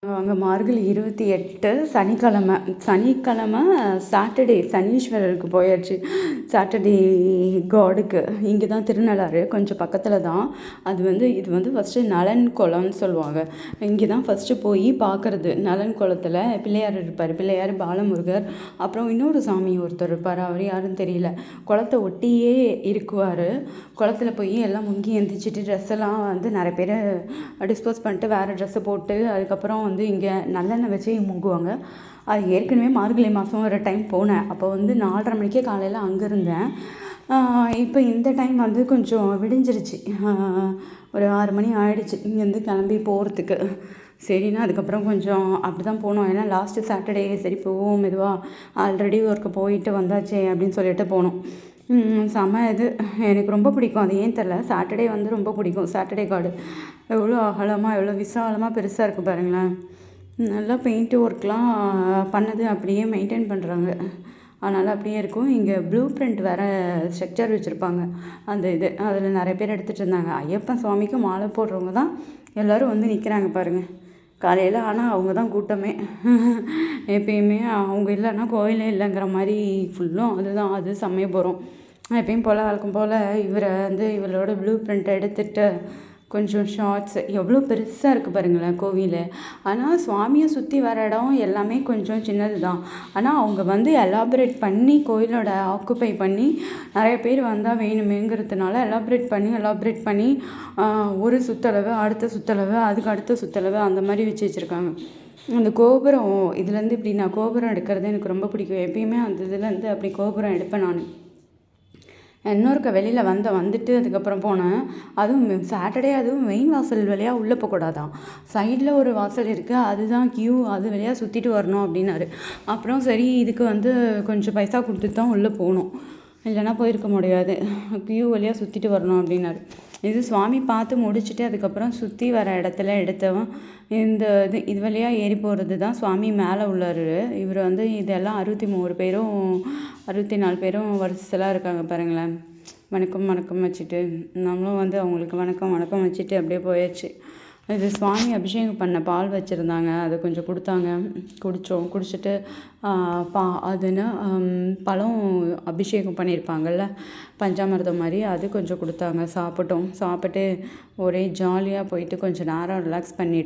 அங்கே மார்கழி 28 சனிக்கிழமை சனிக்கிழமை சாட்டர்டே சனீஸ்வரருக்கு போயாச்சு. சாட்டர்டே காடுக்கு இங்கே தான் திருநள்ளாறு கொஞ்சம் பக்கத்தில் தான். இது ஃபஸ்ட்டு நலன் குளம்னு சொல்லுவாங்க. இங்கே தான் ஃபஸ்ட்டு போய் பார்க்குறது. நலன் குளத்தில் பிள்ளையார் இருப்பார். பிள்ளையார் பாலமுருகர் அப்புறம் இன்னொரு சாமி ஒருத்தர் இருப்பார். அவர் யாருன்னு தெரியல. குளத்தை ஒட்டியே இருக்குவார். குளத்துல போய் எல்லாம் முங்கி எந்திரிச்சிட்டு ட்ரெஸ்ஸெல்லாம் நிறைய பேர் டிஸ்போஸ் பண்ணிட்டு வேறு ட்ரெஸ்ஸை போட்டு அதுக்கப்புறம் இங்கே நல்லெண்ணெய் வச்சு முங்குவாங்க. அது ஏற்கனவே மார்கழி மாதம் ஒரு டைம் போனேன். அப்போ 4:30 மணிக்கே காலையில் அங்கே இருந்தேன். இப்போ இந்த டைம் கொஞ்சம் விடிஞ்சிருச்சு. ஒரு 6 மணி ஆயிடுச்சு இங்கேருந்து கிளம்பி போகிறதுக்கு. சரிண்ணா அதுக்கப்புறம் கொஞ்சம் அப்படி தான் போனோம். ஏன்னா லாஸ்ட்டு சாட்டர்டே சரி போவோம் மெதுவாக, ஆல்ரெடி ஒர்க்கு போயிட்டு வந்தாச்சே அப்படின்னு சொல்லிட்டு போனோம். செம எனக்கு ரொம்ப பிடிக்கும். அது ஏன் தெரில, சாட்டர்டே ரொம்ப பிடிக்கும். சாட்டர்டே கார்டு எவ்வளோ அகலமாக எவ்வளோ விசாலமாக பெருசாக இருக்குது பாருங்களேன். நல்லா பெயிண்ட்டு ஒர்க்லாம் பண்ணது அப்படியே மெயின்டைன் பண்ணுறாங்க. அதனால் அப்படியே இருக்கும். இங்கே ப்ளூ பிரிண்ட் வேறு ஸ்ட்ரக்சர் வச்சுருப்பாங்க. அதில் நிறைய பேர் எடுத்துகிட்டு இருந்தாங்க. ஐயப்பன் சுவாமிக்கு மாலை போடுறவங்க தான் எல்லோரும் நிற்கிறாங்க பாருங்கள் காலையில். ஆனால் அவங்க தான் கூட்டமே. எப்பயுமே அவங்க இல்லைன்னா கோயிலே இல்லைங்கிற மாதிரி ஃபுல்லும் அது சமைய போகிறோம். எப்பயும் போல் வழக்கம் போல் இவரோட ப்ளூ பிரிண்ட் எடுத்துகிட்டு கொஞ்சம் ஷார்ட்ஸ் எவ்வளோ பெருசாக இருக்குது பாருங்களேன் கோவில். ஆனால் சுவாமியை சுற்றி வர இடம் எல்லாமே கொஞ்சம் சின்னது தான். ஆனால் அவங்க எலாபரேட் பண்ணி கோயிலோட ஆக்குப்பை பண்ணி நிறைய பேர் வந்தால் வேணுமேங்கிறதுனால எலாபரேட் பண்ணி ஒரு சுற்றளவு அடுத்த சுற்றளவு அதுக்கு அடுத்த சுற்றளவு அந்த மாதிரி வச்சுருக்காங்க. அந்த கோபுரம் இதுலேருந்து இப்படி நான் கோபுரம் எடுக்கிறது எனக்கு ரொம்ப பிடிக்கும். எப்பயுமே அந்த இதுலேருந்து அப்படி கோபுரம் எடுப்பேன் நான். இன்னொருக்க வெளியில் வந்துட்டு அதுக்கப்புறம் போனேன். அதுவும் சாட்டர்டே, அதுவும் மெயின் வாசல் வழியாக உள்ளே போகக்கூடாதான். சைடில் ஒரு வாசல் இருக்குது, அதுதான் கியூ, அது வழியாக சுற்றிட்டு வரணும் அப்படின்னாரு. அப்புறம் சரி இதுக்கு கொஞ்சம் பைசா கொடுத்துட்டு தான் உள்ளே போகணும், இல்லைன்னா போயிருக்க முடியாது. கியூ வழியாக சுற்றிட்டு வரணும் அப்படின்னாரு. இது சுவாமி பார்த்து முடிச்சுட்டு அதுக்கப்புறம் சுற்றி வர இடத்துல எடுத்தவன் இது வழியாக ஏறி போகிறது தான் சுவாமி மேலே உள்ளார். இவர் இதெல்லாம் 63 பேரும் 64 பேரும் வரிசைலாம் இருக்காங்க பாருங்களேன். வணக்கம் வணக்கம் வச்சுட்டு நம்மளும் அவங்களுக்கு வணக்கம் வணக்கம் வச்சுட்டு அப்படியே போயாச்சு. இது சுவாமி அபிஷேகம் பண்ண பால் வச்சுருந்தாங்க, அதை கொஞ்சம் கொடுத்தாங்க, குடிச்சிட்டு பழம் அபிஷேகம் பண்ணியிருப்பாங்கள்ல பஞ்சாமிர்தம் மாதிரி, அது கொஞ்சம் கொடுத்தாங்க. சாப்பிட்டு ஒரே ஜாலியாக போயிட்டு கொஞ்சம் நேரம் ரிலாக்ஸ் பண்ணிட்டு